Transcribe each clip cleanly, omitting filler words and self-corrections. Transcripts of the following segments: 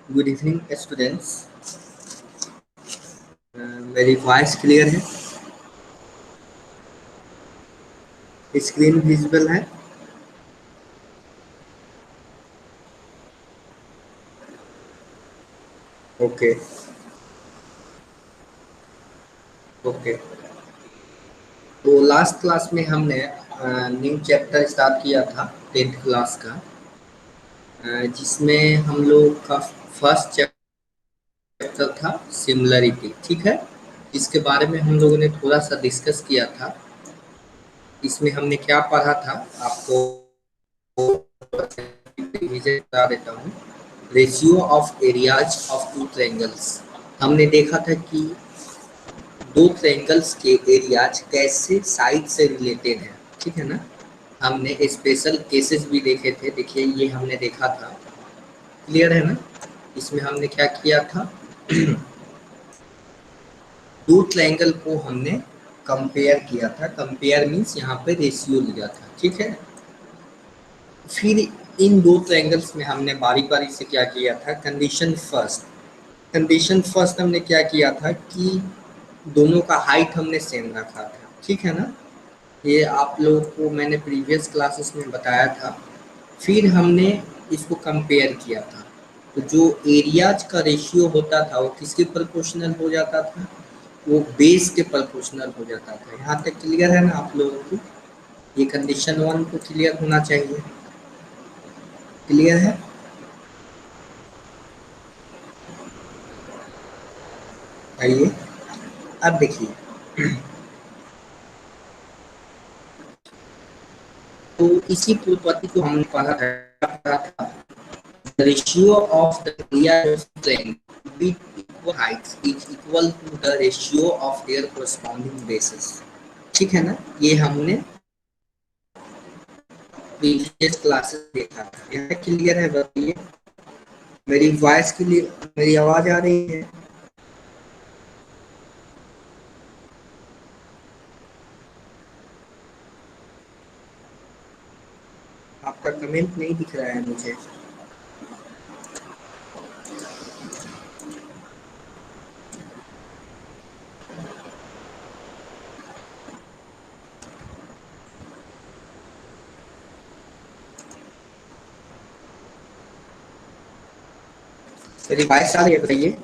Good evening students. मेरी voice clear है? Screen visible है? Okay okay. तो लास्ट क्लास में हमने न्यू चैप्टर स्टार्ट किया था 10th क्लास का, जिसमें हम लोग का फर्स्ट चैप्टर था सिमिलरिटी। ठीक है, इसके बारे में हम लोगों ने थोड़ा सा डिस्कस किया था। इसमें हमने क्या पढ़ा था आपको रिवीजन करा देता हूँ। Ratio of areas of two triangles. हमने देखा था कि दो ट्रायंगल्स के एरियाज कैसे साइड से रिलेटेड हैं। ठीक है ना। हमने स्पेशल केसेस भी देखे थे। देखिए ये हमने देखा था, क्लियर है ना। इसमें हमने क्या किया था दो ट्रायंगल को हमने कंपेयर किया था। कंपेयर मीन्स यहाँ पे रेशियो लिया था। ठीक है, फिर इन दो ट्रायंगल्स में हमने बारी बारी से क्या किया था, कंडीशन फर्स्ट हमने क्या किया था कि दोनों का हाइट हमने सेम रखा था। ठीक है ना, ये आप लोगों को मैंने प्रीवियस क्लासेस में बताया था। फिर हमने इसको कंपेयर किया था, तो जो एरियाज का रेशियो होता था वो किसके प्रोपोर्शनल हो जाता था, वो बेस के प्रोपोर्शनल हो जाता था। यहाँ तक क्लियर है ना आप लोगों को? ये कंडीशन वन को क्लियर होना चाहिए। क्लियर है? आइए अब देखिए, तो इसी प्रॉपर्टी को हमने पढ़ा था। Ratio of the area of train with equal heights is equal to the ratio of their corresponding bases। ठीक है ना, ये हमने प्रीवियस क्लासेस देखा था। यह क्लियर है? बताइए, मेरी वॉइस के लिए मेरी आवाज आ रही है? आपका कमेंट नहीं दिख रहा है मुझे। मेरी वॉइस आ रही है? बताइए।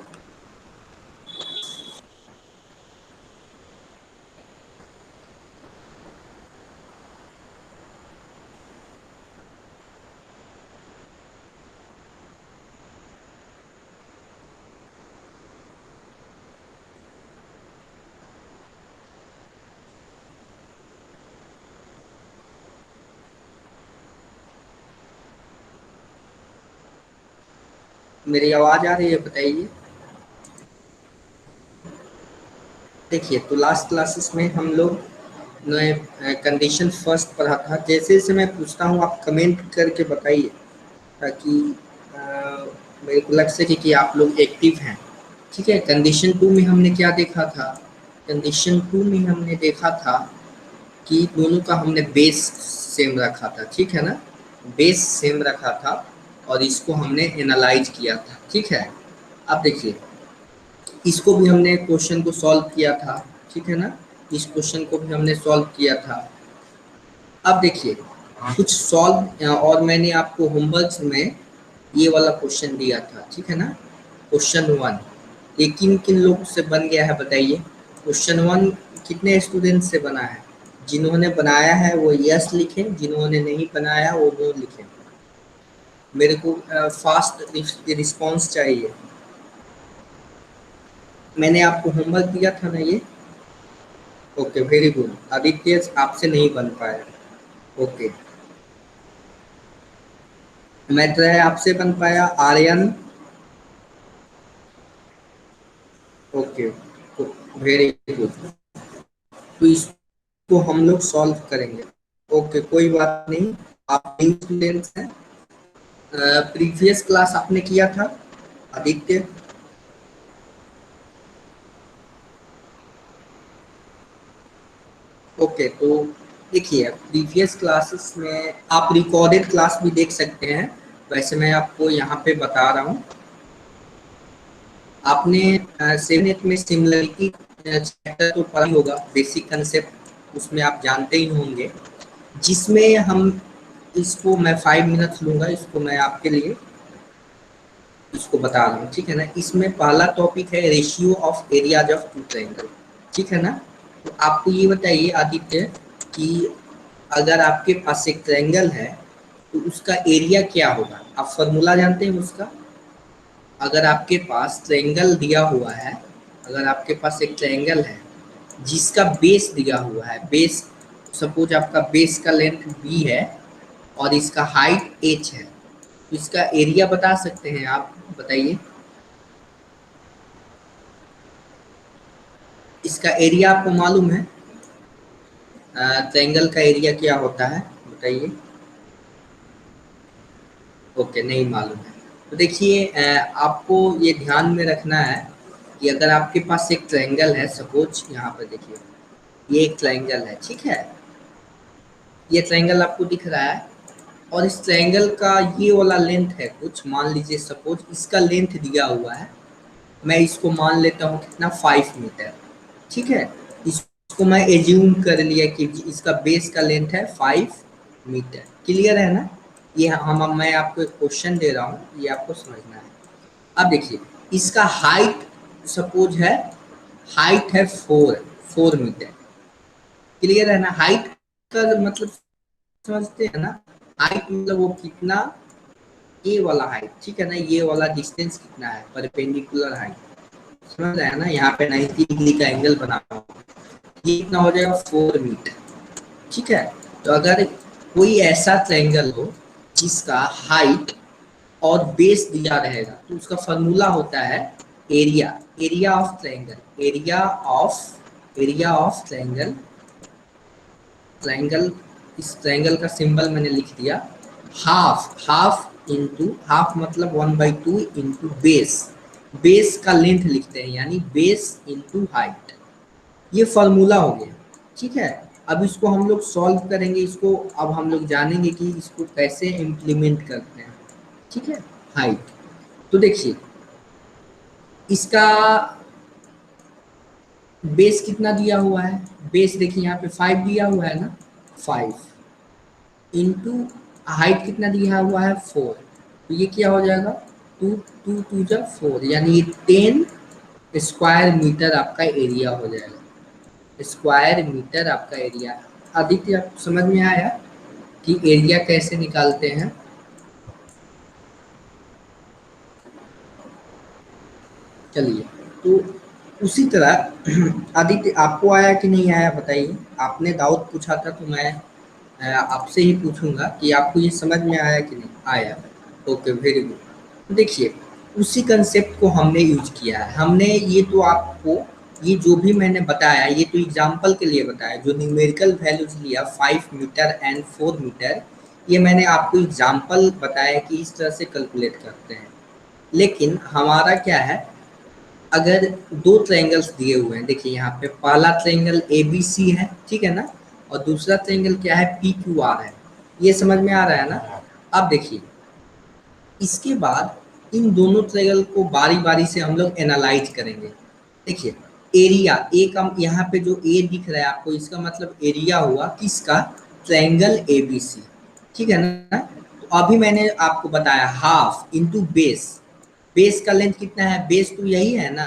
मेरी आवाज आ रही है? बताइए। देखिए, तो लास्ट क्लासेस में हम लोग नए कंडीशन फर्स्ट पढ़ा था। जैसे जैसे मैं पूछता हूँ आप कमेंट करके बताइए, ताकि मेरे को लग सके कि आप लोग एक्टिव हैं। ठीक है, कंडीशन टू में हमने क्या देखा था, कंडीशन टू में हमने देखा था कि दोनों का हमने बेस सेम रखा था। ठीक है ना, बेस सेम रखा था और इसको हमने एनालाइज किया था। ठीक है, अब देखिए इसको भी हमने क्वेश्चन को सॉल्व किया था। ठीक है ना, इस क्वेश्चन को भी हमने सॉल्व किया था। अब देखिए कुछ सॉल्व, और मैंने आपको होमवर्क में ये वाला क्वेश्चन दिया था। ठीक है ना, क्वेश्चन वन ये किन किन लोग से बन गया है बताइए। क्वेश्चन वन कितने स्टूडेंट से बना है? जिन्होंने बनाया है वो यस लिखें, जिन्होंने नहीं बनाया वो नो लिखें। मेरे को फास्ट रिस्पॉन्स चाहिए। मैंने आपको होमवर्क दिया था ना ये। Okay, very good. आदित्य आपसे नहीं बन पाया। ओके, मैत्रेय आपसे बन पाया। Aryan, okay, very good. तो इसको हम लोग सॉल्व करेंगे। ओके, कोई बात नहीं, आप न्यू स्टूडेंट्स हैं। प्रीवियस क्लास आपने किया था आदित्य? ओके, तो देखिए प्रीवियस क्लासेस में आप रिकॉर्डेड क्लास भी देख सकते हैं। वैसे मैं आपको यहाँ पे बता रहा हूँ। आपने 7th में सिमिलरिटी चैप्टर तो पढ़ा ही होगा, बेसिक कंसेप्ट उसमें आप जानते ही होंगे, जिसमें हम इसको मैं 5 मिनट लूंगा, इसको मैं आपके लिए इसको बता रहा हूँ, ठीक है ना। इसमें पहला टॉपिक है ratio of areas of two triangle, ठीक है ना। तो आपको ये बताइए आदित्य कि अगर आपके पास एक ट्रायंगल है तो उसका एरिया क्या होगा, आप फॉर्मूला जानते हैं उसका। अगर आपके पास ट्रायंगल दिया हुआ है, अगर आपके पास एक ट्रायंगल है जिसका बेस दिया हुआ है, बेस सपोज आपका बेस का लेंथ बी है और इसका हाइट एच है, तो इसका एरिया बता सकते हैं आप, बताइए इसका एरिया आपको मालूम है, ट्रायंगल का एरिया क्या होता है बताइए। ओके, नहीं मालूम है। तो देखिए आपको ये ध्यान में रखना है कि अगर आपके पास एक ट्रायंगल है, सपोज यहाँ पर देखिए ये एक ट्रायंगल है, ठीक है, ये ट्रायंगल आपको दिख रहा है और इस ट्रायंगल का ये वाला लेंथ है कुछ, मान लीजिए सपोज इसका लेंथ दिया हुआ है, मैं इसको मान लेता हूँ कितना 5 मीटर, ठीक है। इसको मैं एज्यूम कर लिया कि इसका बेस का लेंथ है 5 मीटर, क्लियर है ना। ये हम मैं आपको एक क्वेश्चन दे रहा हूँ, ये आपको समझना है। अब देखिए इसका हाइट सपोज है, हाइट है 4 मीटर, क्लियर है ना। हाइट का मतलब समझते हैं ना, हाइट मतलब वो कितना, ये वाला हाइट, ठीक है ना, ये वाला डिस्टेंस कितना है, परपेंडिकुलर हाइट, समझ रहे हैं ना। यहाँ पे 90 डिग्री का एंगल बना रहा हूँ, ये कितना हो जाएगा 4 मीटर, ठीक है। तो अगर कोई ऐसा ट्रायंगल हो जिसका हाइट और बेस दिया रहेगा तो उसका फॉर्मूला होता है area, area of triangle, area of triangle, triangle, इस ट्रायंगल का सिंबल मैंने लिख दिया, हाफ, हाफ इंटू, हाफ मतलब 1/2 इंटू बेस, बेस का लेंथ लिखते हैं यानी बेस इंटू हाइट, ये फॉर्मूला हो गया, ठीक है। अब इसको हम लोग सॉल्व करेंगे, इसको अब हम लोग जानेंगे कि इसको कैसे इम्प्लीमेंट करते हैं, ठीक है। हाइट, तो देखिए इसका बेस कितना दिया हुआ है, बेस देखिए यहाँ पे 5 दिया हुआ है ना, 5 इंटू हाइट कितना दिया हुआ है 4, तो ये क्या हो जाएगा, टू टू टू जा 4, यानी ये 10 स्क्वायर मीटर आपका एरिया हो जाएगा, स्क्वायर मीटर आपका एरिया। आदित्य आपको समझ में आया कि एरिया कैसे निकालते हैं। चलिए, तो उसी तरह आदित्य आपको आया कि नहीं आया बताइए, आपने डाउट पूछा था तो मैं आपसे ही पूछूंगा कि आपको ये समझ में आया कि नहीं आया। Okay, very good. तो देखिए उसी कंसेप्ट को हमने यूज किया है, हमने ये तो आपको, ये जो भी मैंने बताया ये तो एग्जाम्पल के लिए बताया, जो न्यूमेरिकल वैल्यूज लिया 5 मीटर एंड 4 मीटर, ये मैंने आपको एग्जाम्पल बताया कि इस तरह से कैलकुलेट करते हैं। लेकिन हमारा क्या है, अगर दो ट्रायंगल्स दिए हुए हैं, देखिए यहाँ पे पहला ट्रायंगल ए बी सी है, ठीक है ना, और दूसरा ट्रायंगल क्या है पी क्यू आर है, ये समझ में आ रहा है ना। अब देखिए इसके बाद इन दोनों ट्रायंगल को बारी बारी से हम लोग एनालाइज करेंगे। देखिए एरिया, ए का यहाँ पे जो ए दिख रहा है आपको, इसका मतलब एरिया हुआ किसका, ट्रायंगल ए बी सी, ठीक है ना। तो अभी मैंने आपको बताया हाफ इंटू बेस, बेस का लेंथ कितना है, बेस तो यही है ना,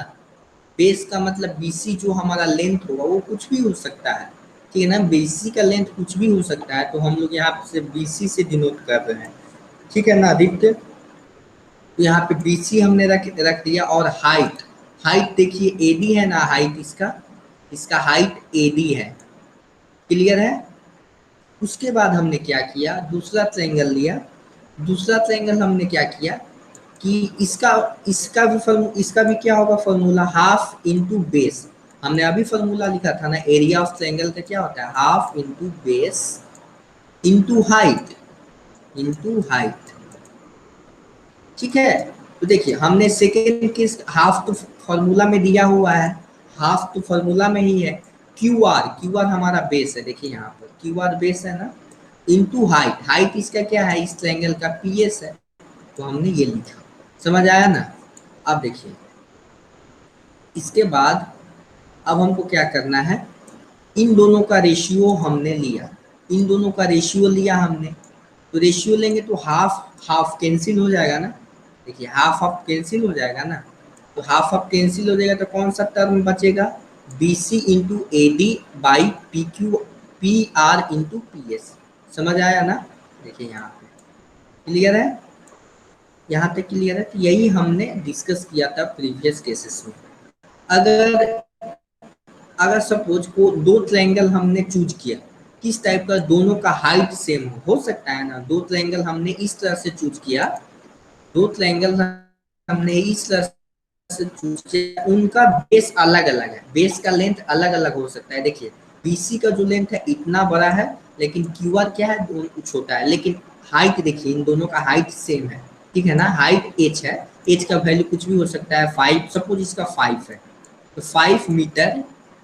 बेस का मतलब बीसी जो हमारा लेंथ होगा वो कुछ भी हो सकता है, ठीक है ना, बीसी का लेंथ कुछ भी हो सकता है, तो हम लोग यहाँ से बीसी से डिनोट कर रहे हैं, ठीक है ना आदित्य। तो यहाँ पे बीसी हमने रख रख दिया, और हाइट, हाइट देखिए एडी है ना, हाइट इसका, इसका हाइट एडी है, क्लियर है। उसके बाद हमने क्या किया, दूसरा ट्रायंगल लिया, दूसरा ट्रायंगल हमने क्या किया कि इसका इसका भी क्या होगा फॉर्मूला, हाफ इंटू बेस, हमने अभी फॉर्मूला लिखा था ना, एरिया ऑफ ट्रायंगल का क्या होता है, half into base into height, into height, ठीक है। तो देखिए हमने सेकेंड के हाफ तो फॉर्मूला में दिया हुआ है, हाफ तो फॉर्मूला में ही है, क्यू आर हमारा बेस है, देखिए यहाँ पर क्यू आर बेस है ना, इंटू हाइट, हाइट इसका क्या है, इस ट्रायंगल का पी एस है, तो हमने ये लिखा, समझ आया ना। अब देखिए इसके बाद अब हमको क्या करना है, इन दोनों का रेशियो हमने लिया, इन दोनों का रेशियो लिया हमने, तो रेशियो लेंगे तो हाफ हाफ कैंसिल हो जाएगा ना। देखिए हाफ हाफ कैंसिल हो जाएगा ना, तो हाफ हाफ कैंसिल हो जाएगा तो कौन सा टर्म बचेगा, B C into A D by P Q P R into P S. समझ आया ना। देखिए यहाँ पे क्लियर है, यहाँ पे क्लियर है। तो यही हमने डिस्कस किया था प्रीवियस केसेस में। अगर अगर सपोज को दो ट्रायंगल हमने चूज किया, किस टाइप का, दोनों का हाइट सेम हो सकता है ना। दो ट्रायंगल हमने इस तरह से चूज किया, दो ट्रायंगल हमने इस तरह से चूज किया, उनका बेस अलग अलग है, बेस का लेंथ अलग अलग हो सकता है। देखिए बीसी का जो लेंथ है इतना बड़ा है, लेकिन क्यूआर क्या है, छोटा है, लेकिन हाइट देखिए इन दोनों का हाइट सेम है, ठीक है ना। हाइट एच है, एच का वैल्यू कुछ भी हो सकता है, 5, सपोज इसका 5 है, तो 5 मीटर,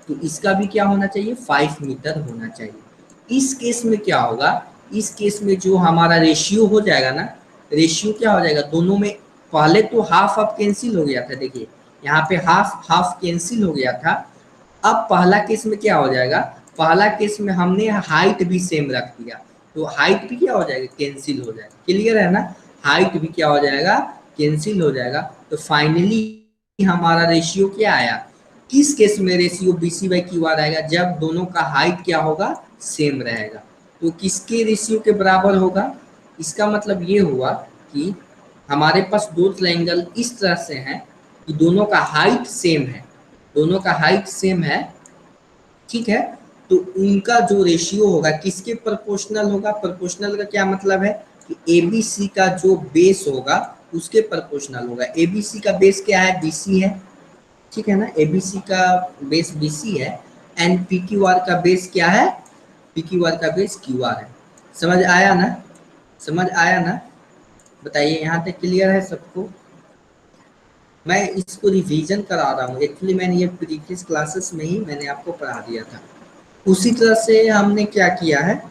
तो इसका भी क्या होना चाहिए, 5 मीटर होना चाहिए। इस केस में क्या होगा, इस केस में जो हमारा रेशियो हो जाएगा ना, रेशियो क्या हो जाएगा दोनों में, पहले तो हाफ हाफ कैंसिल हो गया था, देखिए यहाँ पे हाफ हाफ कैंसिल हो गया था। अब पहला केस में क्या हो जाएगा, पहला केस में हमने हाइट भी सेम रख दिया, तो हाइट भी क्या हो जाएगा, कैंसिल हो जाएगा। क्लियर है ना, हाइट भी क्या हो जाएगा, कैंसिल हो जाएगा। तो फाइनली हमारा रेशियो क्या आया, किस केस में ratio B C by Q R आएगा, जब दोनों का हाइट क्या होगा, सेम रहेगा। तो किसके रेशियो के बराबर होगा, इसका मतलब ये हुआ कि हमारे पास दो ट्रायंगल इस तरह से हैं कि दोनों का हाइट सेम है, दोनों का हाइट सेम है, ठीक है। तो उनका जो रेशियो होगा किसके प्रोपोर्शनल होगा, प्रोपोर्शनल का क्या मतलब है कि एबीसी का जो बेस होगा उसके प्रोपोर्शनल होगा। एबीसी का बेस क्या है, बीसी है, ठीक है ना, एबीसी का बेस बीसी है, एंड पीक्यूआर का बेस क्या है, पीक्यूआर का बेस क्यूआर है। समझ आया ना, समझ आया ना, बताइए यहाँ तक क्लियर है सबको। मैं इसको रिवीजन करा रहा हूँ, एक्चुअली मैंने ये प्रीवियस क्लासेस में ही मैंने आपको पढ़ा दिया था। उसी तरह से हमने क्या किया है,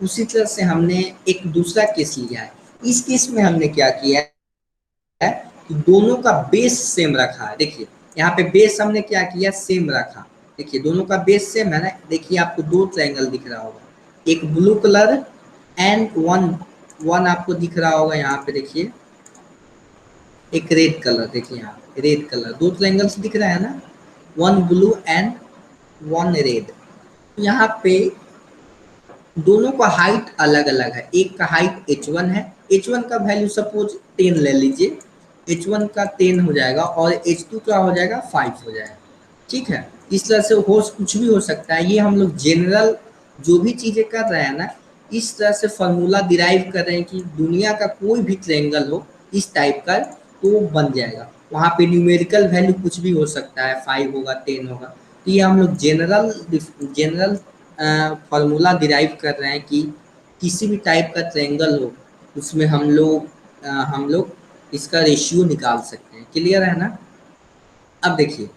उसी तरह से हमने एक दूसरा केस लिया है। इस केस में हमने क्या किया है कि दोनों का बेस सेम रखा है। देखिए यहाँ पे बेस हमने क्या किया, सेम रखा। देखिए दोनों का बेस सेम है ना। देखिए आपको दो ट्रायंगल दिख रहा होगा, एक blue colour and one one आपको दिख रहा होगा यहाँ पे। देखिए एक रेड कलर, देखिए यहाँ रेड कलर, दो ट्रायंगल्स दिख रहा है ना, one blue and one red. यहाँ पे दोनों का हाइट अलग अलग है, एक का हाइट h1 है, h1 का वैल्यू सपोज 10 ले लीजिए, h1 का 10 हो जाएगा और h2 का हो जाएगा 5 हो जाएगा, ठीक है। इस तरह से हो कुछ भी हो सकता है। ये हम लोग जनरल जो भी चीज़ें कर रहे हैं ना, इस तरह से फार्मूला डिराइव कर रहे हैं कि दुनिया का कोई भी ट्रायंगल हो इस टाइप का तो वो बन जाएगा। वहाँ पे न्यूमेरिकल वैल्यू कुछ भी हो सकता है, 5 होगा, 10 होगा। तो ये हम लोग जनरल जनरल फार्मूला डिराइव कर रहे हैं कि किसी भी टाइप का ट्रायंगल हो उसमें हम लोग इसका रेशियो निकाल सकते हैं। क्लियर है ना। अब देखिए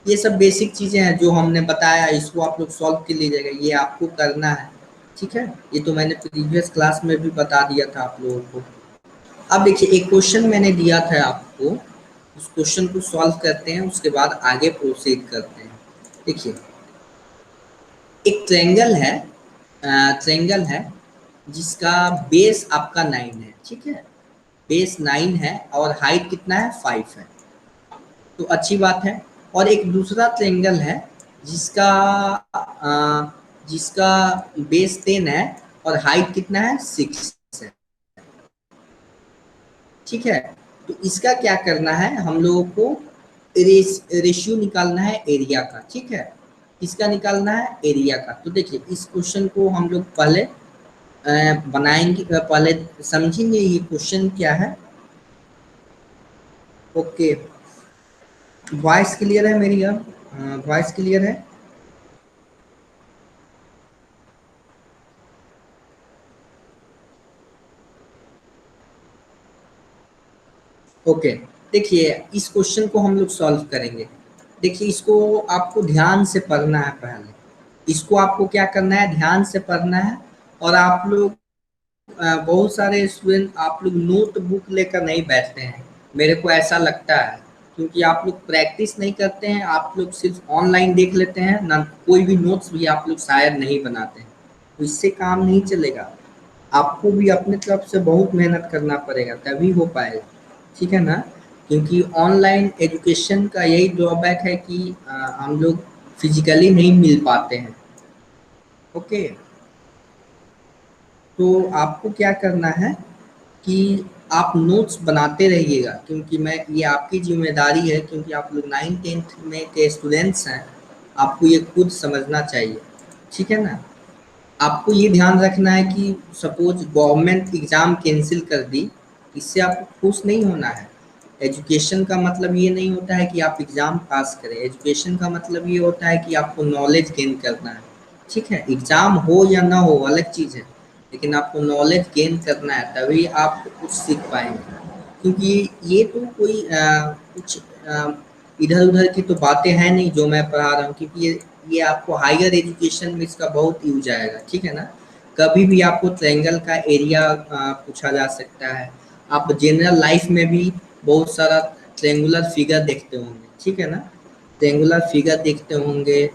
ये सब बेसिक चीज़ें हैं जो हमने बताया, इसको आप लोग सॉल्व कर लीजिएगा, ये आपको करना है, ठीक है। ये तो मैंने प्रीवियस क्लास में भी बता दिया था आप लोगों को। अब देखिए एक क्वेश्चन मैंने दिया था आपको, उस क्वेश्चन को सॉल्व करते हैं, उसके बाद आगे प्रोसीड करते हैं। देखिए एक ट्रायंगल है, ट्रायंगल है जिसका बेस आपका 9 है, ठीक है, बेस 9 है और हाइट कितना है, 5 है, तो अच्छी बात है। और एक दूसरा ट्रायंगल है जिसका जिसका बेस 10 है और हाइट कितना है, 6 है, ठीक है। तो इसका क्या करना है, हम लोगों को रेशियो निकालना है एरिया का, ठीक है। किसका निकालना है, एरिया का। तो देखिए इस क्वेश्चन को हम लोग पहले बनाएंगे, पहले समझेंगे ये क्वेश्चन क्या है। ओके, वॉइस क्लियर है मेरी, अब वॉइस क्लियर है। ओके, देखिए इस क्वेश्चन को हम लोग सॉल्व करेंगे। देखिए इसको आपको ध्यान से पढ़ना है, पहले इसको आपको क्या करना है, ध्यान से पढ़ना है। और आप लोग बहुत सारे स्टूडेंट आप लोग नोटबुक लेकर नहीं बैठते हैं, मेरे को ऐसा लगता है। क्योंकि आप लोग प्रैक्टिस नहीं करते हैं, आप लोग सिर्फ ऑनलाइन देख लेते हैं ना, कोई भी नोट्स भी आप लोग शायद नहीं बनाते हैं, तो इससे काम नहीं चलेगा। आपको भी अपने तरफ से बहुत मेहनत करना पड़ेगा, तभी हो पाएगा, ठीक है ना। क्योंकि ऑनलाइन एजुकेशन का यही ड्रॉबैक है कि हम लोग फिजिकली नहीं मिल पाते हैं। ओके, तो आपको क्या करना है कि आप नोट्स बनाते रहिएगा, क्योंकि मैं ये आपकी जिम्मेदारी है, क्योंकि आप लोग 9th 10th में के स्टूडेंट्स हैं, आपको ये खुद समझना चाहिए, ठीक है ना। आपको ये ध्यान रखना है कि सपोज गवर्नमेंट एग्ज़ाम कैंसिल कर दी, इससे आपको खुश नहीं होना है। एजुकेशन का मतलब ये नहीं होता है कि आप एग्ज़ाम पास करें, एजुकेशन का मतलब ये होता है कि आपको नॉलेज गेन करना है, ठीक है। एग्ज़ाम हो या ना हो अलग चीज़ है, लेकिन आपको नॉलेज गेन करना है, तभी आप कुछ सीख पाएंगे। क्योंकि ये तो कोई कुछ इधर उधर की तो बातें हैं नहीं जो मैं पढ़ा रहा हूँ, क्योंकि ये आपको हायर एजुकेशन में इसका बहुत यूज आएगा, ठीक है ना। कभी भी आपको ट्रायंगल का एरिया पूछा जा सकता है। आप जनरल लाइफ में भी बहुत सारा ट्रायंगुलर फिगर देखते होंगे, ठीक है ना। ट्रायंगुलर फिगर देखते होंगे,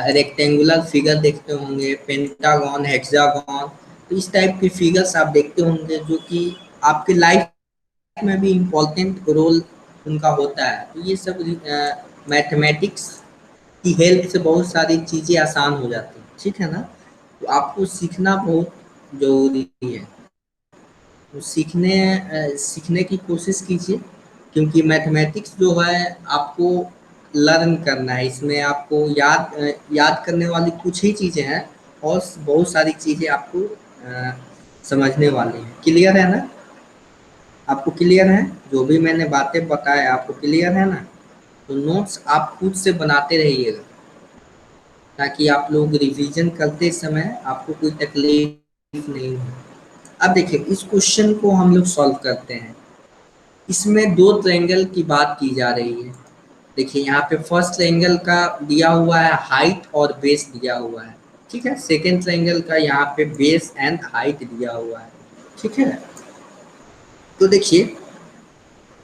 रेक्टेंगुलर फिगर देखते होंगे, पेंटागन, हेक्सागन, तो इस टाइप के फिगर्स आप देखते होंगे जो कि आपके लाइफ में भी इम्पोर्टेंट रोल उनका होता है। तो ये सब मैथमेटिक्स की हेल्प से बहुत सारी चीज़ें आसान हो जाती हैं, ठीक है ना। तो आपको सीखना बहुत ज़रूरी है, तो सीखने की कोशिश कीजिए, क्योंकि मैथमेटिक्स जो है आपको लर्न करना है, इसमें आपको याद करने वाली कुछ ही चीज़ें हैं, और बहुत सारी चीज़ें आपको समझने वाली हैं। क्लियर है ना? आपको क्लियर है? जो भी मैंने बातें बताया आपको क्लियर है ना? तो नोट्स आप खुद से बनाते रहिएगा, ताकि आप लोग रिवीजन करते समय आपको कोई तकलीफ नहीं हो। अब देखिए इस क्वेश्चन को हम लोग सॉल्व करते हैं। इसमें दो ट्रायंगल की बात की जा रही है। देखिए यहाँ पे फर्स्ट ट्रायंगल का दिया हुआ है हाइट और बेस दिया हुआ है, ठीक है। सेकेंड ट्रायंगल का यहाँ पे बेस एंड हाइट दिया हुआ है, ठीक है। तो देखिए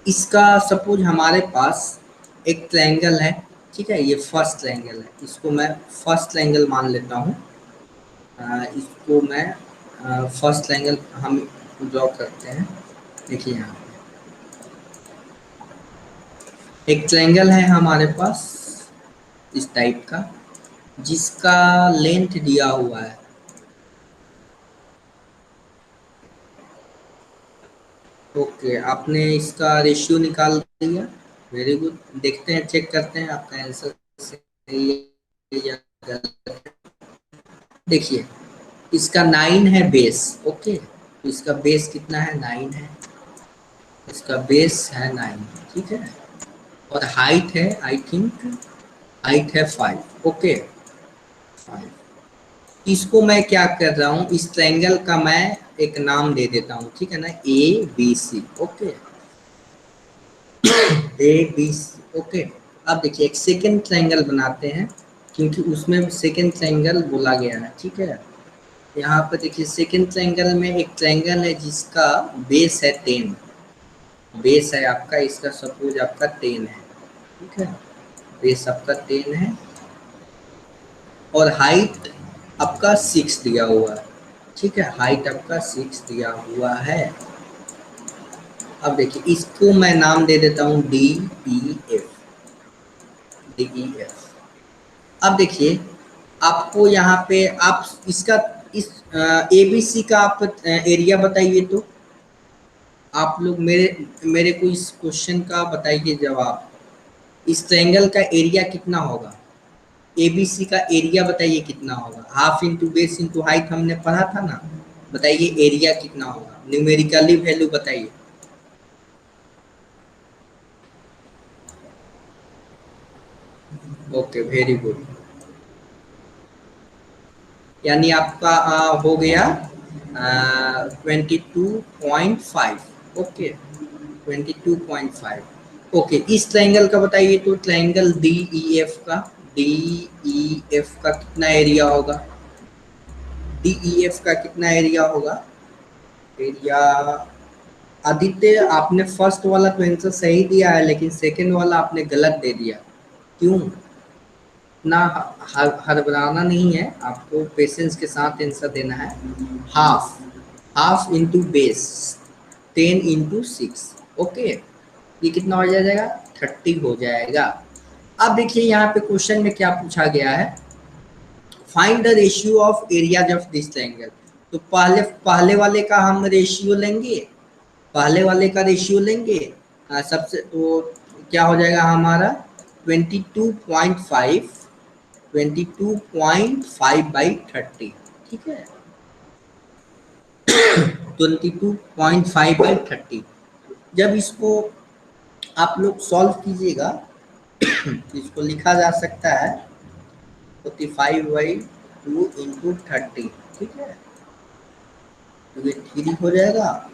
इसका सपोज हमारे पास एक ट्रायंगल है, ठीक है, ये फर्स्ट ट्रायंगल है, इसको मैं फर्स्ट ट्रायंगल मान लेता हूँ। इसको मैं फर्स्ट ट्रायंगल हम ड्रॉ करते हैं। देखिए यहाँ एक ट्रायंगल है हमारे पास इस टाइप का, जिसका लेंथ दिया हुआ है। ओके, आपने इसका रेशियो निकाल दिया, वेरी गुड। देखते हैं, चेक करते हैं आपका आंसर सही है या गलत। देखिए इसका 9 है बेस, ओके, तो इसका बेस कितना है? 9 है, इसका बेस है 9, ठीक है। और हाइट है, आई थिंक हाइट है 5, ओके 5। इसको मैं क्या कर रहा हूँ, इस ट्रायंगल का मैं एक नाम दे देता हूँ, ठीक है ना, ABC, ओके, ABC, ओके। अब देखिए एक सेकेंड ट्रायंगल बनाते हैं, क्योंकि उसमें सेकेंड ट्रायंगल बोला गया है, ठीक है। यहाँ पर देखिए सेकेंड ट्रायंगल में एक ट्रायंगल है जिसका बेस है 10, बेस है आपका इसका सपोज आपका 10 है, ठीक है, बेस आपका 10 है, और हाइट आपका 6 दिया हुआ है, ठीक है, हाइट आपका 6 दिया हुआ है। अब देखिए इसको मैं नाम दे देता हूँ DEF, DEF। अब देखिए आपको यहाँ पे आप इसका इस ABC का आप एरिया बताइए। तो आप लोग मेरे मेरे को इस क्वेश्चन का बताइए जवाब, इस ट्रायंगल का एरिया कितना होगा? ABC का एरिया बताइए कितना होगा? Half into base into height हमने पढ़ा था ना, बताइए एरिया कितना होगा? न्यूमेरिकली वैल्यू बताइए। ओके वेरी गुड, यानी आपका हो गया 22.5, ओके 22.5। ओके इस ट्रायंगल का बताइए, तो ट्रायंगल DEF का कितना एरिया होगा? DEF का कितना एरिया होगा? एरिया आदित्य, आपने फर्स्ट वाला तो आंसर सही दिया है, लेकिन सेकंड वाला आपने गलत दे दिया। क्यों? ना, हड़बड़ाना नहीं है, आपको पेशेंस के साथ आंसर देना है। Half, half into base 10 into 6। Okay, ये कितना हो जाएगा? 30 हो जाएगा। अब देखिए यहाँ पे क्वेश्चन में क्या पूछा गया है, find the ratio of areas of this triangle. तो पहले पहले वाले का हम रेशियो लेंगे, पहले वाले का रेशियो लेंगे। सबसे तो क्या हो जाएगा हमारा 22.5, 22.5/30। ठीक है, 22.5/30। जब इसको आप लोग सॉल्व कीजिएगा तो इसको लिखा जा सकता है 45/2 इंटू 30। ठीक है, तो ये 3 हो जाएगा,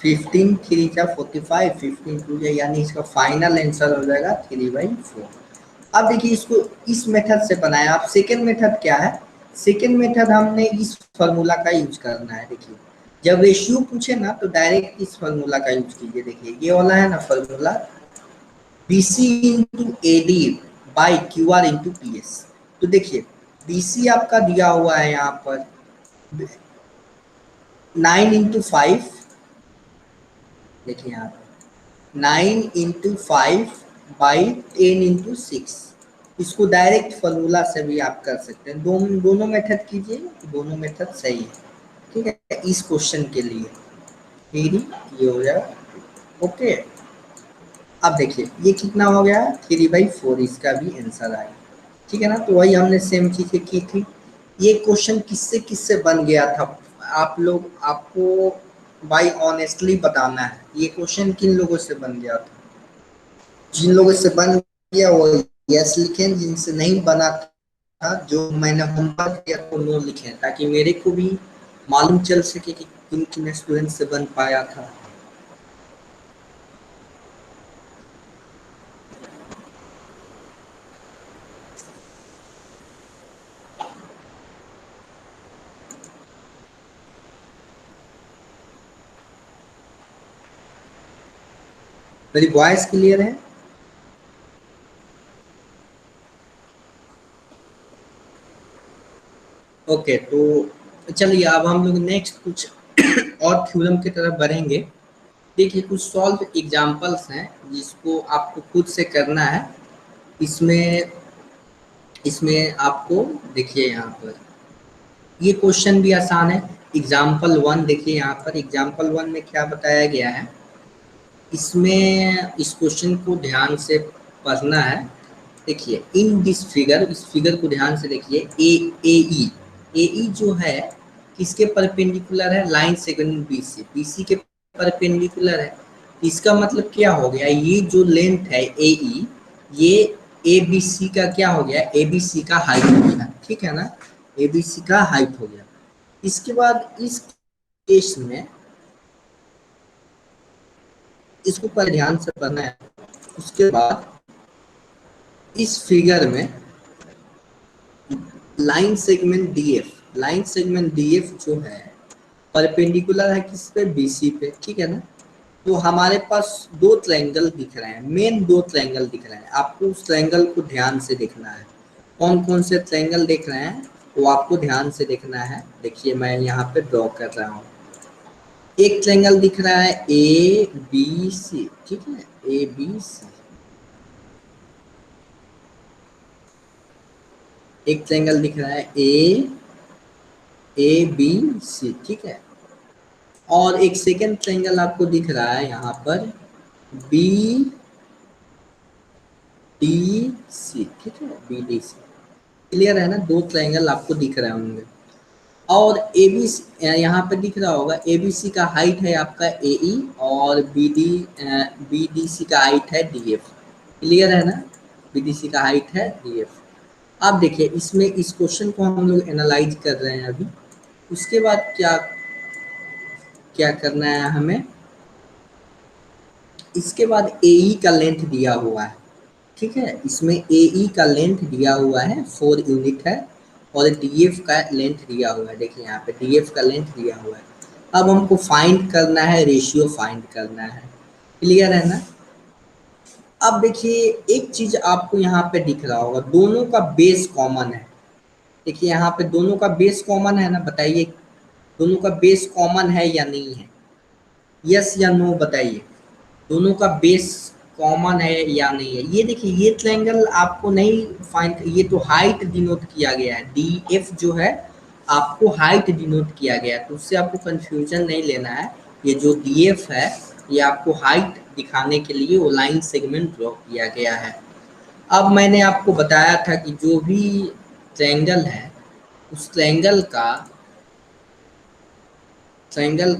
15 3 जा 45, 15 2 जा, यानी इसका फाइनल आंसर हो जाएगा 3/4। अब देखिए इसको इस मेथड से बनाया। अब सेकेंड मेथड क्या है? सेकेंड मेथड हमने इस फॉर्मूला का यूज करना है। देखिए जब रेशियो पूछे ना तो डायरेक्ट इस फॉर्मूला का यूज कीजिए। देखिए ये वाला है ना formula, BC into AD by QR into PS। तो देखिए BC आपका दिया हुआ है यहाँ पर 9 इंटू 5। देखिए यहाँ पर 9 इंटू 5/10 इंटू 6। इसको डायरेक्ट फॉर्मूला से भी आप कर सकते हैं। दोनों मेथड कीजिए, दोनों मेथड सही है। ठीक है, इस क्वेश्चन के लिए फिर ये हो जाएगा। ओके, अब देखिए ये कितना हो गया? 3/4, इसका भी आंसर आएगा। ठीक है ना, तो वही हमने सेम चीजें की थी। ये क्वेश्चन किससे किससे बन गया था? आप लोग, आपको भाई ऑनेस्टली बताना है, ये क्वेश्चन किन लोगों से बन गया था? जिन लोगों से बन गया वो यस लिखें, जिनसे नहीं बना था, जो मैंने होमवर्क किया तो नो लिखें, ताकि मेरे को भी मालूम चल सके कि किन किन स्टूडेंट से बन पाया था। मेरी वॉइस क्लियर है? ओके, तो चलिए अब हम लोग नेक्स्ट कुछ और थ्योरम की तरफ बढ़ेंगे। देखिए कुछ सॉल्व एग्जांपल्स हैं जिसको आपको खुद से करना है। इसमें इसमें आपको देखिए यहाँ पर ये क्वेश्चन भी आसान है। एग्जाम्पल 1 देखिए, यहाँ पर एग्जाम्पल 1 में क्या बताया गया है, इसमें इस क्वेश्चन को ध्यान से पढ़ना है। देखिए इन दिस फिगर, इस फिगर को ध्यान से देखिए। ए ई जो है किसके परपेंडिकुलर है? लाइन सेगमेंट BC, BC के परपेंडिकुलर है। इसका मतलब क्या हो गया, ये जो लेंथ है AE, ये ABC का क्या हो गया? ABC का हाइट हो गया। ठीक है ना, ABC का हाइट हो गया। इसके बाद इस केस में इसको पर ध्यान से पढ़ना है। उसके बाद इस फिगर में line segment DF, line segment DF जो है परपेंडिकुलर है किस पे? BC पे। ठीक है ना, तो हमारे पास दो ट्रायंगल दिख रहे हैं, मेन दो ट्रायंगल दिख रहे हैं। आपको उस ट्रायंगल को ध्यान से देखना है। कौन कौन से ट्रायंगल देख रहे हैं वो आपको ध्यान से देखना है। देखिए मैं यहाँ पे ड्रॉ कर रहा हूँ। एक ट्रायंगल दिख रहा है ABC। ठीक है, ABC। एक ट्रायंगल दिख रहा है ABC। ठीक है, और एक सेकेंड ट्रायंगल आपको दिख रहा है यहाँ पर BDC। ठीक है, BDC। क्लियर है ना, दो ट्रायंगल आपको दिख रहे होंगे। और ABC यहाँ पे दिख रहा होगा, ABC का हाइट है आपका AE, और BDC का हाइट है DF। क्लियर है ना, BDC का हाइट है DF। अब देखिए इसमें इस क्वेश्चन को हम लोग एनालाइज कर रहे हैं अभी। उसके बाद क्या क्या करना है हमें, इसके बाद AE का लेंथ दिया हुआ है। ठीक है, इसमें AE का लेंथ दिया हुआ है 4 यूनिट है, और DF का लेंथ दिया हुआ है। देखिए यहाँ पे DF का लेंथ दिया हुआ है। अब हमको फाइंड करना है, रेशियो फाइंड करना है। क्लियर है ना? अब देखिए एक चीज आपको यहाँ पे दिख रहा होगा, दोनों का बेस कॉमन है। देखिए यहाँ पे दोनों का बेस कॉमन है ना, बताइए दोनों का बेस कॉमन है या नहीं है? यस या नो बताइए, दोनों का बेस कॉमन है या नहीं है? ये देखिए ये ट्रायंगल आपको नहीं फाइंड, ये तो हाइट डिनोट किया गया है, डी एफ जो है आपको हाइट डिनोट किया गया है, तो उससे आपको कंफ्यूजन नहीं लेना है। ये जो डी एफ है ये आपको हाइट दिखाने के लिए वो लाइन सेगमेंट ड्रॉ किया गया है। अब मैंने आपको बताया था कि जो भी ट्रायंगल है उस ट्रायंगल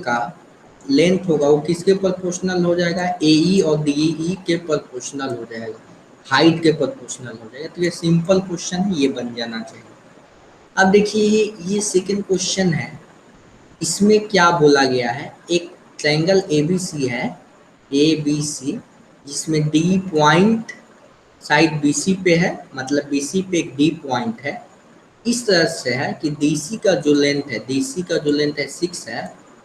का लेंथ होगा वो किसके प्रोपोर्शनल हो जाएगा? ए और डी के प्रोपोर्शनल हो जाएगा, हाइट के प्रोपोर्शनल हो जाएगा। तो ये सिंपल क्वेश्चन है, ये बन जाना चाहिए। अब देखिए ये सेकंड क्वेश्चन है, इसमें क्या बोला गया है, एक ट्रायंगल एबीसी है, एबीसी, जिसमें डी पॉइंट साइड बीसी पे है, मतलब बीसी पे एक डी पॉइंट है। इस तरह से है कि डीसी का जो लेंथ है, डीसी का जो लेंथ है 6 है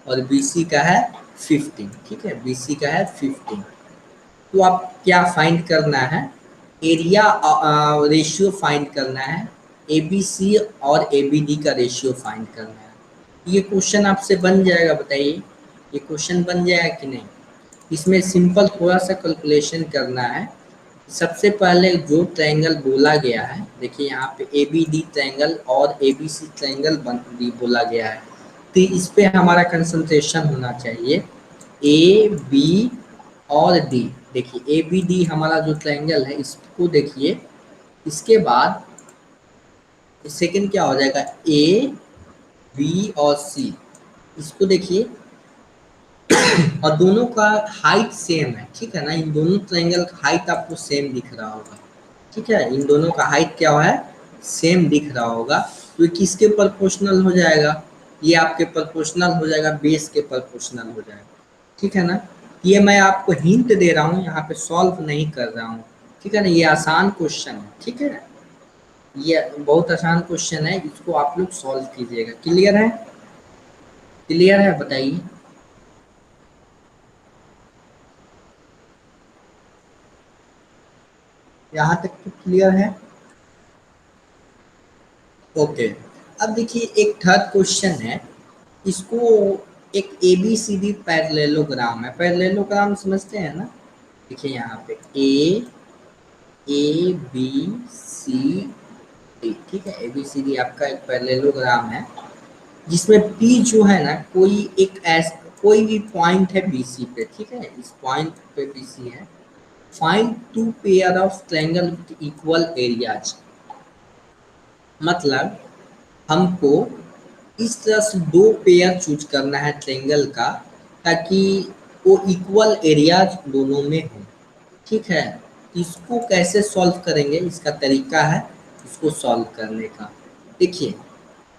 और बीसी का है 15। ठीक है, बीसी का है 15। तो आप क्या फाइंड करना है? एरिया रेशियो फाइंड करना है, एबीसी और एबीडी का रेशियो फाइंड करना है। ये क्वेश्चन आपसे बन जाएगा, बताइए ये क्वेश्चन बन जाएगा कि नहीं? इसमें सिंपल थोड़ा सा कैलकुलेशन करना है। सबसे पहले जो ट्रायंगल बोला गया है, देखिए यहाँ पे ए बी डी ट्रायंगल और ए बी सी ट्रायंगल बोला गया है, तो इस पे हमारा कंसंट्रेशन होना चाहिए। ए बी और डी, देखिए ए बी डी हमारा जो ट्रायंगल है इसको देखिए, इसके बाद सेकंड क्या हो जाएगा? ए बी और सी, इसको देखिए, और दोनों का हाइट सेम है। ठीक है ना, इन दोनों ट्रायंगल का हाइट आपको सेम दिख रहा होगा। ठीक है, इन दोनों का हाइट क्या है? सेम दिख रहा होगा। तो ये किसके प्रोपोर्शनल हो जाएगा? ये आपके प्रोपोर्शनल हो जाएगा, बेस के प्रोपोर्शनल हो जाएगा। ठीक है ना, ये मैं आपको हिंट दे रहा हूँ, यहाँ पे सॉल्व नहीं कर रहा हूँ। ठीक है ना, ये आसान क्वेश्चन है। ठीक है, ये बहुत आसान क्वेश्चन है, इसको आप लोग सॉल्व कीजिएगा। क्लियर है? क्लियर है बताइए। यहाँ तक तो क्लियर है? ओके। अब देखिए एक थर्ड क्वेश्चन है, इसको एक A B C D parallelogram है, पैरेललोग्राम समझते हैं ना? देखिए यहाँ पे ए बी सी डी, ठीक है, ए बी सी डी आपका एक पैरेललोग्राम है, जिसमें पी जो है ना, कोई भी पॉइंट है बी सी पे। ठीक है, इस पॉइंट पे बी सी है। Find two pair of triangle with equal areas, मतलब हमको इस तरह से दो पेयर चूज करना है ट्रायंगल का, ताकि वो इक्वल एरियाज दोनों में हो। ठीक है, इसको कैसे सॉल्व करेंगे, इसका तरीका है इसको सॉल्व करने का। देखिए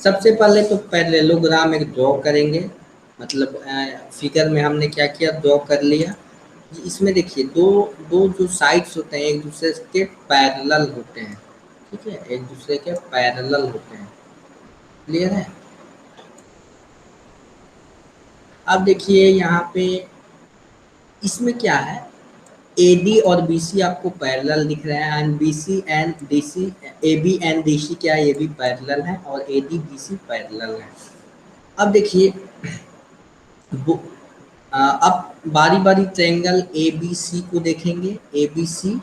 सबसे पहले तो पैरेललोग्राम एक ड्रॉ करेंगे, मतलब फिगर में हमने क्या किया, ड्रॉ कर लिया। इसमें देखिए दो दो जो साइड्स होते हैं एक दूसरे के पैरेलल होते हैं। ठीक है, एक दूसरे के पैरेलल होते हैं। क्लियर है? अब देखिए यहाँ पे इसमें क्या है, AD और BC आपको पैरेलल दिख रहे हैं, and BC and DC, AB and DC क्या है, ये भी पैरेलल है, और AD BC पैरेलल है। अब देखिए अब बारी बारी ट्रायंगल ABC को देखेंगे, ABC,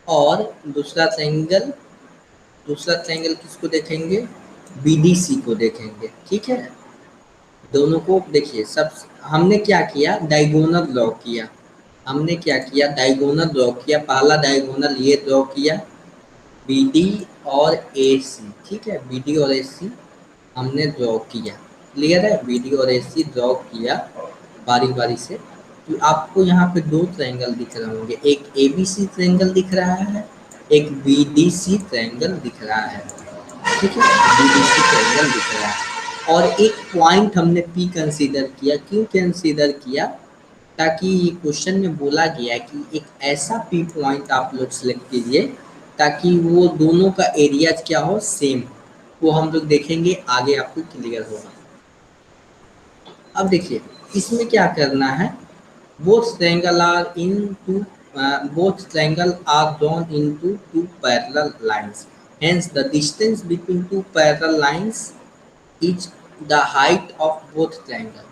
और दूसरा ट्रायंगल किसको देखेंगे, BDC को देखेंगे। ठीक है, दोनों को देखिए, सब हमने क्या किया, डायगोनल ड्रॉ किया। हमने क्या किया, डायगोनल ड्रॉ किया। पहला डायगोनल ये ड्रॉ किया, BD और AC। ठीक है, BD और AC हमने ड्रॉ किया। क्लियर है, BD और AC ड्रॉ किया बारी बारी से। तो आपको यहाँ पे दो ट्रायंगल दिख रहे होंगे, एक ABC ट्रायंगल दिख रहा है, एक BDC ट्रायंगल दिख रहा है। ठीक है, BDC ट्रायंगल दिख रहा है। और एक पॉइंट हमने P कंसीडर किया, क्यों कंसीडर किया, ताकि ये क्वेश्चन में बोला गया है कि एक ऐसा P पॉइंट आप लोग सेलेक्ट कीजिए ताकि वो दोनों का एरिया क्या हो, सेम। वो हम लोग देखेंगे आगे, आपको क्लियर होगा। अब देखिए इसमें क्या करना है, both triangle are into both triangle are drawn into two parallel lines, hence the distance between two parallel lines is the height of both triangle।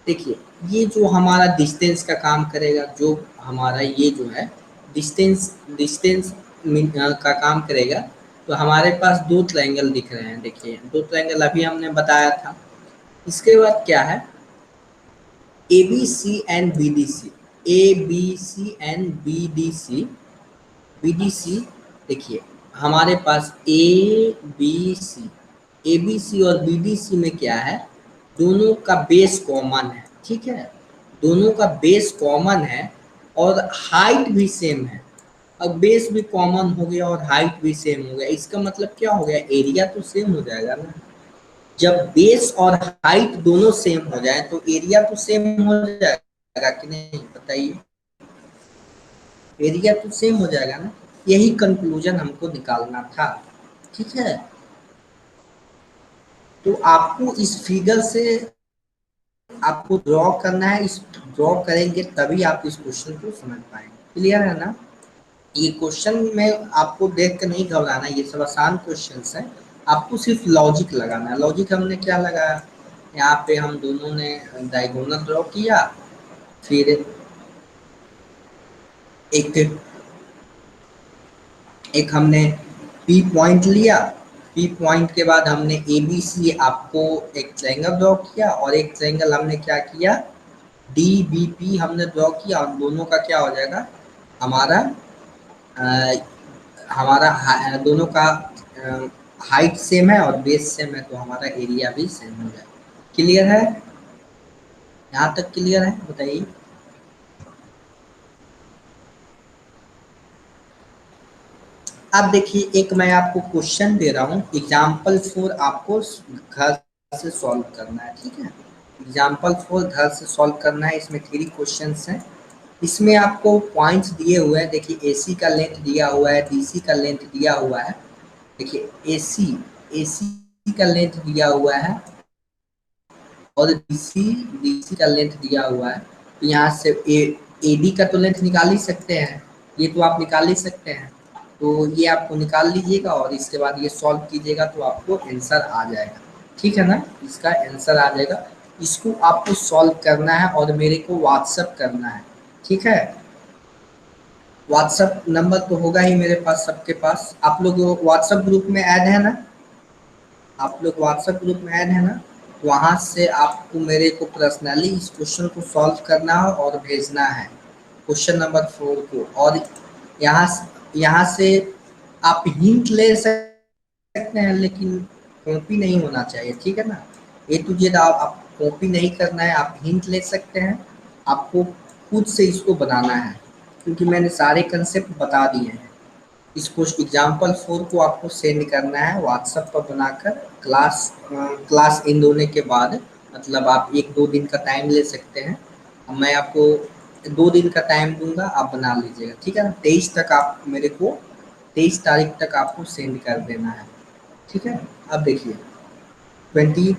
देखिए ये जो हमारा डिस्टेंस का काम करेगा, जो हमारा ये जो है डिस्टेंस डिस्टेंस का काम करेगा। तो हमारे पास दो ट्रायंगल दिख रहे हैं, देखिए दो ट्रायंगल अभी हमने बताया था। इसके बाद क्या है, A B C and B D C, A B C and B D C, B D C. देखिए हमारे पास ए बी सी, ए बी सी और बी डी सी में क्या है, दोनों का बेस कॉमन है, ठीक है, दोनों का बेस कॉमन है और हाइट भी सेम है। अब बेस भी कॉमन हो गया और हाइट भी सेम हो गया, इसका मतलब क्या हो गया, एरिया तो सेम हो जाएगा ना। जब बेस और हाइट दोनों सेम हो जाए तो एरिया तो सेम हो जाएगा कि नहीं, बताइए, एरिया तो सेम हो जाएगा ना। यही कंक्लूजन हमको निकालना था, ठीक है। तो आपको इस फिगर से आपको ड्रॉ करना है, इस ड्रॉ करेंगे तभी आप इस क्वेश्चन को समझ पाएंगे, क्लियर है ना। ये क्वेश्चन में आपको देख कर नहीं घबराना, ये सब आसान क्वेश्चंस हैं, आपको सिर्फ लॉजिक लगाना है। लॉजिक हमने क्या लगाया, यहाँ पे हम दोनों ने डायगोनल ड्रॉ किया, फिर एक एक हमने पी पॉइंट लिया, पी पॉइंट के बाद हमने ए बी सी आपको एक ट्रायंगल ड्रॉ किया, और एक ट्रायंगल हमने क्या किया, डी बी पी हमने ड्रॉ किया, और दोनों का क्या हो जाएगा, हमारा अ, दोनों का हाइट सेम है और बेस सेम है, तो हमारा एरिया भी सेम हो जाएगा। क्लियर है, यहाँ तक क्लियर है, बताइए। अब देखिए एक मैं आपको क्वेश्चन दे रहा हूँ, एग्जाम्पल 4 आपको घर से सॉल्व करना है, ठीक है। एग्जाम्पल 4 घर से सॉल्व करना है, इसमें 3 क्वेश्चंस हैं। इसमें आपको पॉइंट्स दिए हुए हैं, देखिए एसी का लेंथ दिया हुआ है, डीसी का लेंथ दिया हुआ है। देखिए एसी एसी का लेंथ दिया हुआ है और डीसी डीसी का लेंथ दिया हुआ है। तो यहाँ से एडी का तो लेंथ निकाल ही सकते हैं, ये तो आप निकाल ही सकते हैं। तो ये आपको निकाल लीजिएगा और इसके बाद ये सॉल्व कीजिएगा तो आपको आंसर आ जाएगा, ठीक है ना, इसका आंसर आ जाएगा। इसको आपको सॉल्व करना है और मेरे को व्हाट्सअप करना है, ठीक है। व्हाट्सअप नंबर तो होगा ही मेरे पास, सबके पास। आप लोग व्हाट्सअप ग्रुप में ऐड है ना, आप लोग व्हाट्सएप ग्रुप में ऐड है ना, तो वहाँ से आपको मेरे को पर्सनली इस क्वेश्चन को सॉल्व करना है और भेजना है, क्वेश्चन नंबर 4 को। और यहाँ से आप हिंट ले सकते हैं, लेकिन कॉपी नहीं होना चाहिए, ठीक है ना। ए टू जेड आप कॉपी नहीं करना है, आप हिंट ले सकते हैं, आपको खुद से इसको बनाना है, क्योंकि मैंने सारे कंसेप्ट बता दिए हैं। इसको एग्जाम्पल 4 को आपको सेंड करना है व्हाट्सएप पर बनाकर, क्लास एंड होने के बाद, मतलब आप 1-2 दिन का टाइम ले सकते हैं। मैं आपको 2 दिन का टाइम दूंगा, आप बना लीजिएगा, ठीक है ना। 23 तक आप मेरे को 23 तारीख तक आपको सेंड कर देना है, ठीक है। अब देखिए 23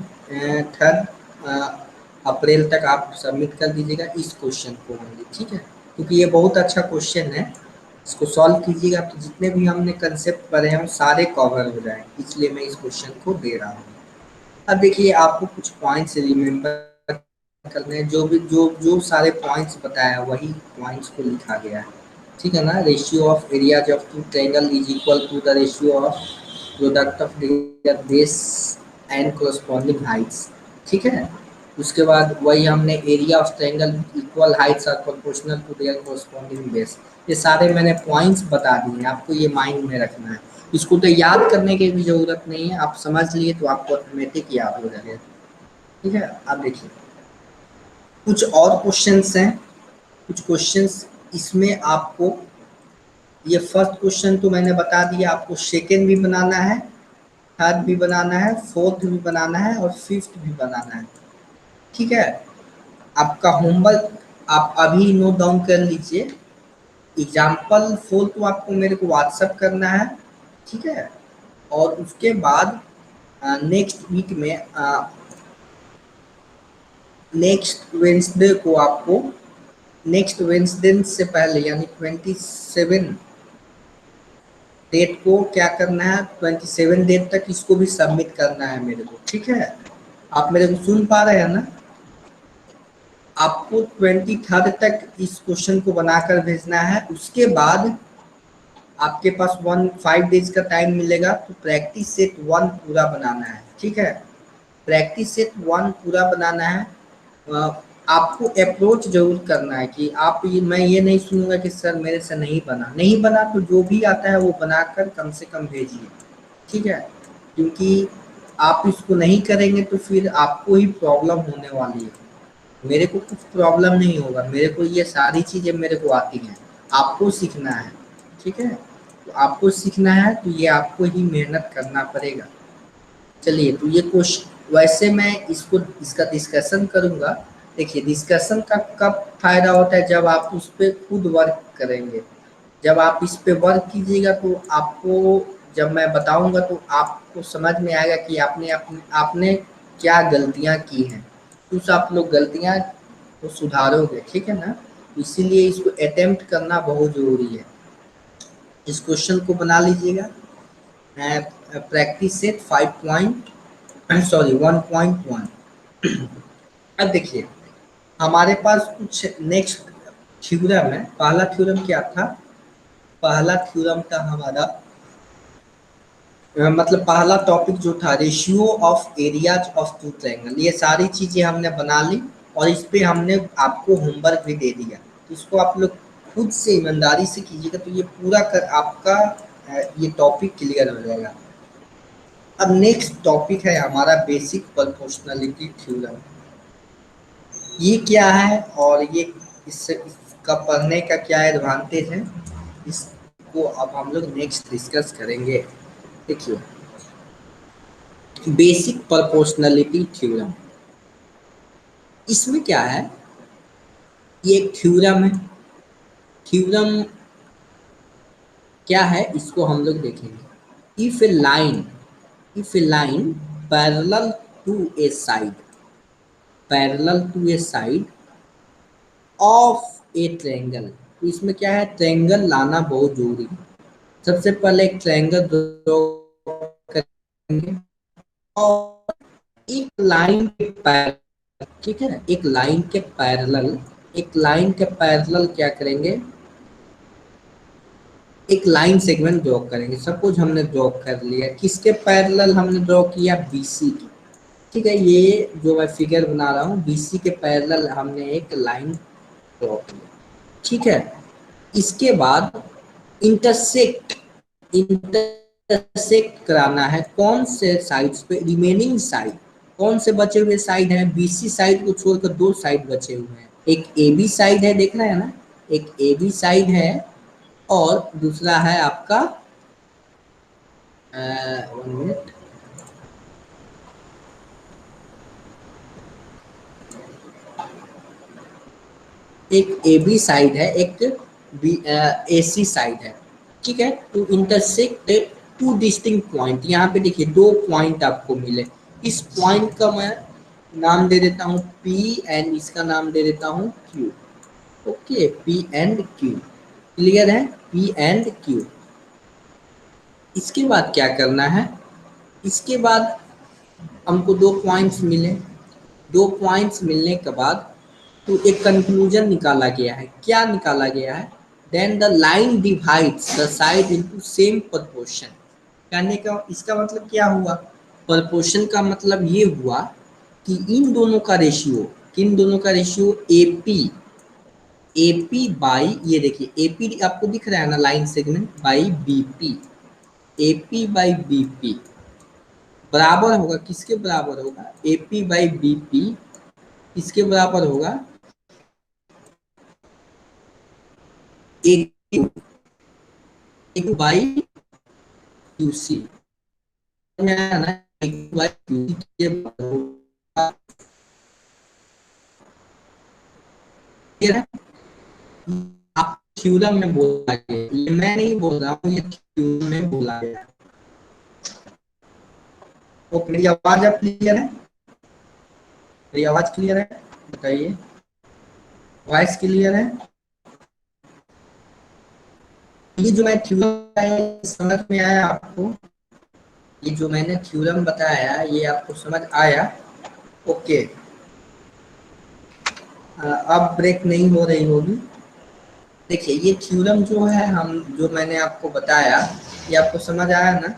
अप्रैल तक आप सबमिट कर दीजिएगा इस क्वेश्चन को होंगे, ठीक है, क्योंकि ये बहुत अच्छा क्वेश्चन है। इसको सॉल्व कीजिएगा तो जितने भी हमने कंसेप्ट पढ़े हैं वो सारे कवर हो जाएंगे, इसलिए मैं इस क्वेश्चन को दे रहा हूँ। अब देखिए आपको कुछ पॉइंट्स रिमेम्बर करने हैं, जो भी जो सारे पॉइंट्स बताया वही पॉइंट्स को लिखा गया है, ठीक है ना। Ratio of areas of two triangle is equal to the ratio of product of their base and corresponding heights, ठीक है। उसके बाद वही हमने area of triangle equal heights are proportional to their corresponding base, ये सारे मैंने पॉइंट्स बता दिए हैं, आपको ये माइंड में रखना है। इसको तो याद करने की भी ज़रूरत नहीं है, आप समझ लिए तो आपको ऑटोमेटिक याद हो जाएगा, ठीक है। अब देखिए कुछ और क्वेश्चंस हैं, कुछ क्वेश्चंस इसमें आपको, ये फर्स्ट क्वेश्चन तो मैंने बता दिया, आपको सेकेंड भी बनाना है, थर्ड भी बनाना है, फोर्थ भी बनाना है और फिफ्थ भी बनाना है, ठीक है। आपका होमवर्क आप अभी नोट डाउन कर लीजिए। एग्जाम्पल 4 तो आपको मेरे को व्हाट्सअप करना है, ठीक है। और उसके बाद नेक्स्ट वीक में नेक्स्ट वेंसडे को आपको, नेक्स्ट वेंसडे से पहले यानी 27 डेट को क्या करना है, 27 डेट तक इसको भी सबमिट करना है मेरे को, ठीक है। आप मेरे को सुन पा रहे हैं ना? आपको 23 तक इस क्वेश्चन को बनाकर भेजना है। उसके बाद आपके पास 5 डेज का टाइम मिलेगा, तो प्रैक्टिस सेट 1 पूरा बनाना है, ठीक है। प्रैक्टिस सेट 1 पूरा बनाना है। आपको अप्रोच जरूर करना है कि आप ये, मैं ये नहीं सुनूंगा कि सर मेरे से नहीं बना, नहीं बना तो जो भी आता है वो बनाकर कम से कम भेजिए, ठीक है। क्योंकि आप इसको नहीं करेंगे तो फिर आपको ही प्रॉब्लम होने वाली है। मेरे को कुछ प्रॉब्लम नहीं होगा, मेरे को ये सारी चीज़ें मेरे को आती हैं, आपको सीखना है, ठीक है। तो आपको सीखना है तो ये आपको ही मेहनत करना पड़ेगा। चलिए, तो ये क्वेश्चन वैसे मैं इसको इसका डिस्कशन करूँगा। देखिए, डिस्कशन का कब फायदा होता है, जब आप उस पर खुद वर्क करेंगे। जब आप इस पे वर्क कीजिएगा तो आपको, जब मैं बताऊंगा तो आपको समझ में आएगा कि आपने क्या गलतियां की हैं। कुछ आप लोग गलतियां को सुधारोगे, ठीक है ना। इसीलिए इसको अटेम्प्ट करना बहुत जरूरी है। इस क्वेश्चन को बना लीजिएगा। Practice set 1.1। अब देखिए, हमारे पास कुछ नेक्स्ट थ्योरम है। पहला थ्योरम क्या था? पहला थ्योरम था हमारा, मतलब पहला टॉपिक जो था, ratio of areas of two triangle. ये सारी चीजें हमने बना ली और इस पे हमने आपको होमवर्क भी दे दिया। तो इसको आप लोग खुद से ईमानदारी से कीजिएगा तो ये पूरा कर आपका ये टॉपिक क्लियर हो जाएगा। अब नेक्स्ट टॉपिक है हमारा बेसिक प्रोपोर्शनलिटी थ्योरम। ये क्या है और ये इसका पढ़ने का क्या एडवांटेज है, इसको अब हम लोग नेक्स्ट डिस्कस करेंगे। देखिए, बेसिक प्रोपोर्शनलिटी थ्योरम, इसमें क्या है, ये एक थ्योरम है। थ्योरम क्या है इसको हम लोग देखेंगे। If a line parallel to a side, parallel to a side of a triangle. तो इसमें क्या है, ट्रायंगल लाना बहुत जरूरी है। सबसे पहले एक ट्रायंगल ड्रॉ करेंगे और एक लाइन के पैरेलल, ठीक है, एक लाइन के पैरेलल, एक लाइन के पैरेलल क्या करेंगे, एक लाइन सेगमेंट ड्रॉ करेंगे। सपोज हमने ड्रॉ कर लिया, किसके पैरेलल हमने ड्रॉ किया, बीसी की, ठीक है। ये जो मैं फिगर बना रहा हूँ, बीसी के पैरेलल हमने एक लाइन ड्रॉ किया, ठीक है। इसके बाद इंटरसेक्ट, इंटरसेक्ट कराना है कौन से साइड्स पे, रिमेनिंग साइड, कौन से बचे हुए साइड हैं, बीसी साइड को छोड़कर 2 साइड बचे हुए हैं। एक ए बी साइड है, देख रहे हैं ना, एक ए बी साइड है और दूसरा है आपका 1 मिनट, एक ए बी साइड है, एक बी ए सी साइड है, ठीक है। टू इंटरसेक्ट 2 डिस्टिंक्ट पॉइंट, यहाँ पे देखिए 2 पॉइंट आपको मिले। इस पॉइंट का मैं नाम दे देता हूँ P एंड इसका नाम दे देता हूँ Q। Okay, P and Q, clear है, P एंड Q। इसके बाद क्या करना है, इसके बाद हमको 2 पॉइंट्स मिले। 2 पॉइंट्स मिलने के बाद तो एक कंक्लूजन निकाला गया है। क्या निकाला गया है, then the line divides the side into same proportion. कहने का इसका मतलब क्या हुआ, प्रोपोर्शन का मतलब ये हुआ कि इन दोनों का रेशियो, किन दोनों का रेशियो, एपी, एपी बाई, ये देखिए एपी आपको दिख रहा है ना, line segment, by BP, AP by BP बराबर होगा, किसके बराबर होगा, एपी बाई बीपी किसके बराबर होगा, एक बाई क्यूसी, एक बाई क्यूसी के बराबर होगा। आप थ्योरम में बोला गया, ये मैं नहीं बोल रहा हूँ, ये थ्योरम में बोला गया। तो मेरी आवाज अब क्लियर है, मेरी आवाज क्लियर है। बताइए, वॉइस क्लियर है? ये जो मैं थ्योरम समझ में आया आपको? ये जो मैंने थ्योरम बताया ये आपको समझ आया? ओके। अब ब्रेक नहीं हो रही होगी। देखिए ये थ्योरम जो है हम जो मैंने आपको बताया ये आपको समझ आया ना?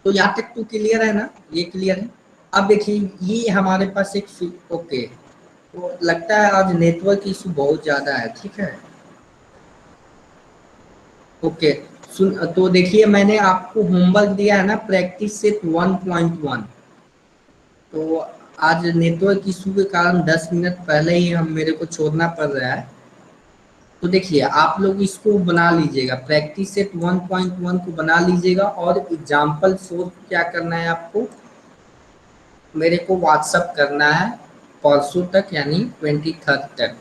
तो यहाँ तक तो क्लियर है ना? ये क्लियर है? अब देखिए ये हमारे पास एक ओके। तो लगता है आज नेटवर्क इशू बहुत ज़्यादा है, ठीक है। ओके। सुन, तो देखिए मैंने आपको होमवर्क दिया है ना, प्रैक्टिस सेट 1.1। तो आज नेटवर्क इशू के कारण 10 मिनट पहले ही हम मेरे को छोड़ना पड़ रहा है। तो देखिए आप लोग इसको बना लीजिएगा, प्रैक्टिस सेट 1.1 को बना लीजिएगा और एग्जाम्पल 4 क्या करना है आपको, मेरे को व्हाट्सअप करना है परसों तक यानी 23rd तक।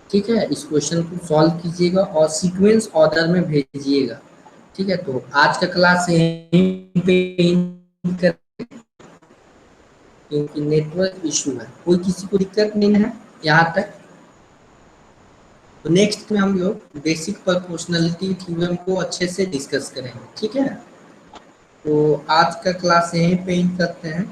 ठीक है, इस क्वेश्चन को सॉल्व कीजिएगा और सीक्वेंस ऑर्डर में भेजिएगा। ठीक है, तो आज का क्लास यहीं पे end क्योंकि नेटवर्क इशू है, कोई किसी को दिक्कत नहीं है यहाँ तक। तो नेक्स्ट में हम लोग बेसिक प्रोपोर्शनलिटी थ्योरम को अच्छे से डिस्कस करेंगे। ठीक है, तो आज का क्लास यहीं पे एंड करते हैं।